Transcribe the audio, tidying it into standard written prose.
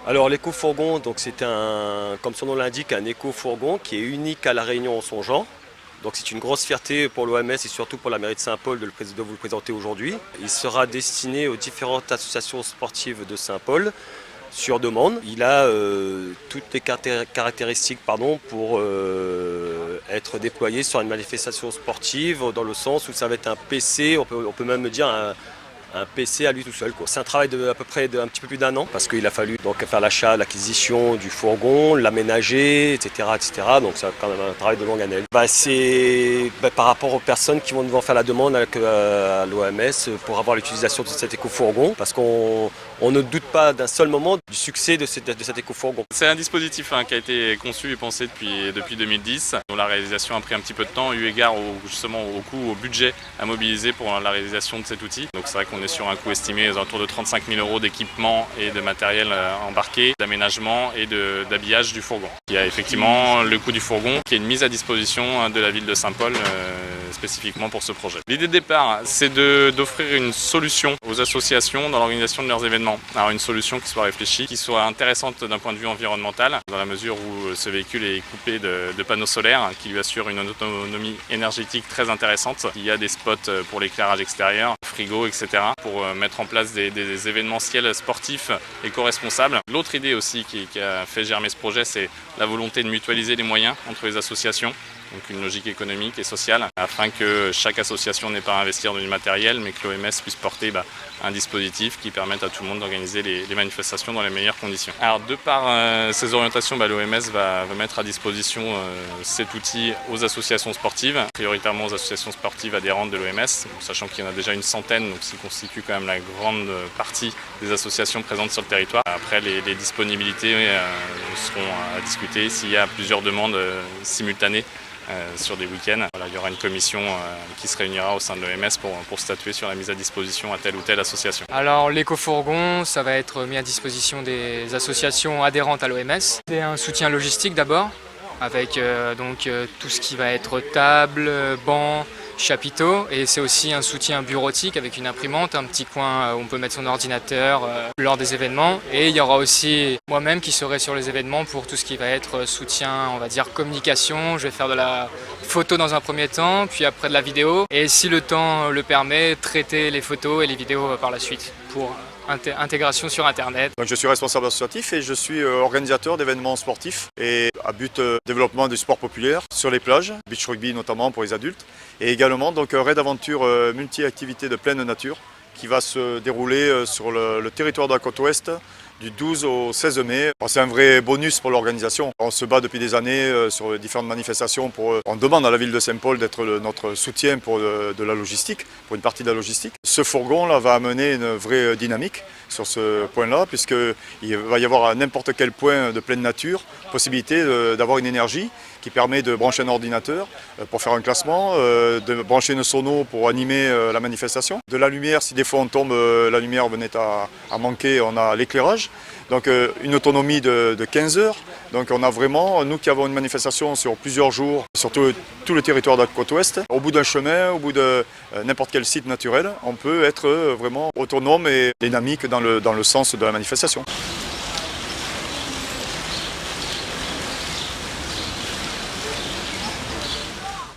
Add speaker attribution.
Speaker 1: Alors l'éco-fourgon, donc c'est comme son nom l'indique, un éco-fourgon qui est unique à La Réunion en son genre. Donc c'est une grosse fierté pour l'OMS et surtout pour la mairie de Saint-Paul de vous le présenter aujourd'hui. Il sera destiné aux différentes associations sportives de Saint-Paul sur demande. Il a toutes les caractéristiques pour être déployé sur une manifestation sportive, dans le sens où ça va être un PC, on peut même dire un PC à lui tout seul, quoi. C'est un travail de à peu près d'un petit peu plus d'un an, parce qu'il a fallu donc faire l'achat, l'acquisition du fourgon, l'aménager, etc., etc. Donc c'est quand même un travail de longue haleine. C'est par rapport aux personnes qui vont devoir faire la demande à l'OMS pour avoir l'utilisation de cet éco-fourgon, parce qu'on ne doute pas d'un seul moment du succès de cet éco-fourgon.
Speaker 2: C'est un dispositif qui a été conçu et pensé depuis 2010, dont la réalisation a pris un petit peu de temps, eu égard justement au coût, au budget à mobiliser pour la réalisation de cet outil. Donc c'est vrai qu'on est sur un coût estimé aux alentours de 35 000 € d'équipement et de matériel embarqué, d'aménagement et d'habillage du fourgon. Il y a effectivement le coût du fourgon qui est une mise à disposition de la ville de Saint-Paul spécifiquement pour ce projet. L'idée de départ, c'est d'offrir une solution aux associations dans l'organisation de leurs événements. Alors une solution qui soit réfléchie, qui soit intéressante d'un point de vue environnemental, dans la mesure où ce véhicule est équipé de panneaux solaires qui lui assurent une autonomie énergétique très intéressante. Il y a des spots pour l'éclairage extérieur, frigo, etc. pour mettre en place des événementiels sportifs éco-responsables. L'autre idée aussi qui a fait germer ce projet, c'est la volonté de mutualiser les moyens entre les associations. Donc une logique économique et sociale, afin que chaque association n'ait pas à investir dans du matériel, mais que l'OMS puisse porter un dispositif qui permette à tout le monde d'organiser les manifestations dans les meilleures conditions. Alors de par ces orientations, l'OMS va mettre à disposition cet outil aux associations sportives, prioritairement aux associations sportives adhérentes de l'OMS, sachant qu'il y en a déjà une centaine, donc ce qui constitue quand même la grande partie des associations présentes sur le territoire. Après, les disponibilités seront à discuter s'il y a plusieurs demandes simultanées sur des week-ends. Voilà, il y aura une commission qui se réunira au sein de l'OMS pour statuer sur la mise à disposition à telle ou telle association.
Speaker 3: Alors l'éco-fourgon, ça va être mis à disposition des associations adhérentes à l'OMS. C'est un soutien logistique d'abord, avec tout ce qui va être table, banc, chapiteaux, et c'est aussi un soutien bureautique avec une imprimante, un petit coin où on peut mettre son ordinateur lors des événements, et il y aura aussi moi-même qui serai sur les événements pour tout ce qui va être soutien, on va dire communication. Je vais faire de la photo dans un premier temps, puis après de la vidéo, et si le temps le permet, traiter les photos et les vidéos par la suite pour intégration sur Internet.
Speaker 4: Donc je suis responsable associatif et je suis organisateur d'événements sportifs et à but développement du sport populaire sur les plages, beach rugby notamment pour les adultes, et également donc un raid d'aventure multi-activités de pleine nature qui va se dérouler sur le territoire de la côte ouest du 12 au 16 mai. C'est un vrai bonus pour l'organisation. On se bat depuis des années sur différentes manifestations. On demande à la ville de Saint-Paul d'être notre soutien pour de la logistique, pour une partie de la logistique. Ce fourgon-là va amener une vraie dynamique sur ce point-là, puisqu'il va y avoir à n'importe quel point de pleine nature possibilité d'avoir une énergie qui permet de brancher un ordinateur pour faire un classement, de brancher une sono pour animer la manifestation. De la lumière, si des fois on tombe, la lumière venait à manquer, on a l'éclairage. Donc une autonomie de 15 heures. Donc on a vraiment, nous qui avons une manifestation sur plusieurs jours, sur tout le territoire de la côte ouest, au bout d'un chemin, au bout de n'importe quel site naturel, on peut être vraiment autonome et dynamique dans le sens de la manifestation.